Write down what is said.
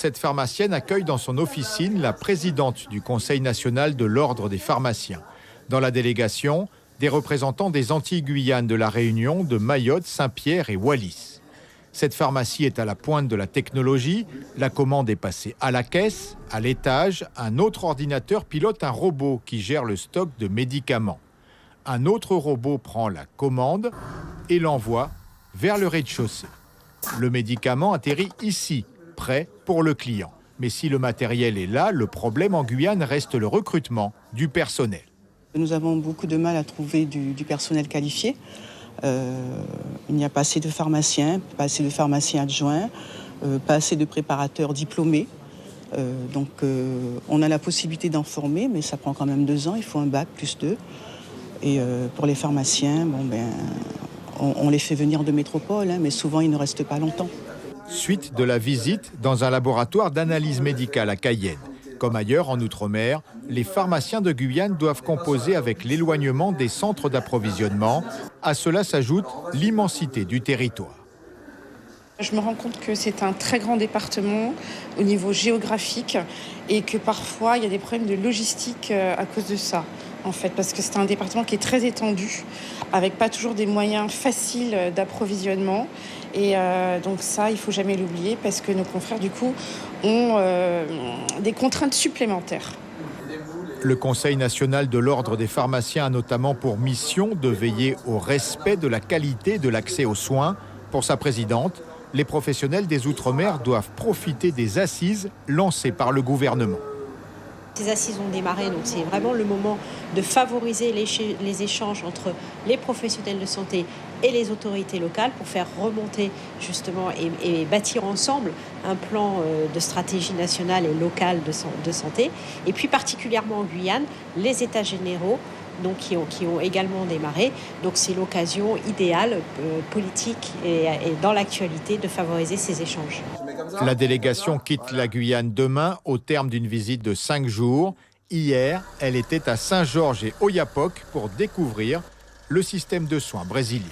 Cette pharmacienne accueille dans son officine la présidente du Conseil national de l'Ordre des pharmaciens. Dans la délégation, des représentants des Antilles-Guyane, de la Réunion, de Mayotte, Saint-Pierre et Wallis. Cette pharmacie est à la pointe de la technologie. La commande est passée à la caisse. À l'étage, un autre ordinateur pilote un robot qui gère le stock de médicaments. Un autre robot prend la commande et l'envoie vers le rez-de-chaussée. Le médicament atterrit ici, prêt pour le client. Mais si le matériel est là, le problème en Guyane reste le recrutement du personnel. Nous avons beaucoup de mal à trouver du personnel qualifié. Il n'y a pas assez de pharmaciens, pas assez de pharmaciens adjoints, pas assez de préparateurs diplômés. On a la possibilité d'en former, mais ça prend quand même 2 ans. Il faut un bac plus 2. Et pour les pharmaciens, on les fait venir de métropole, mais souvent ils ne restent pas longtemps. Suite de la visite dans un laboratoire d'analyse médicale à Cayenne. Comme ailleurs en Outre-mer, les pharmaciens de Guyane doivent composer avec l'éloignement des centres d'approvisionnement. À cela s'ajoute l'immensité du territoire. Je me rends compte que c'est un très grand département au niveau géographique et que parfois il y a des problèmes de logistique à cause de ça, en fait, parce que c'est un département qui est très étendu, avec pas toujours des moyens faciles d'approvisionnement. Et donc ça, il ne faut jamais l'oublier, parce que nos confrères, du coup, ont des contraintes supplémentaires. Le Conseil national de l'Ordre des pharmaciens a notamment pour mission de veiller au respect de la qualité et de l'accès aux soins. Pour sa présidente, les professionnels des Outre-mer doivent profiter des assises lancées par le gouvernement. Ces assises ont démarré, donc c'est vraiment le moment de favoriser les échanges entre les professionnels de santé et les autorités locales pour faire remonter justement et bâtir ensemble un plan de stratégie nationale et locale de santé. Et puis particulièrement en Guyane, les états généraux donc, qui ont également démarré. Donc c'est l'occasion idéale, politique et dans l'actualité, de favoriser ces échanges. La délégation quitte la Guyane demain au terme d'une visite de 5 jours. Hier, elle était à Saint-Georges et Oiapoque pour découvrir le système de soins brésilien.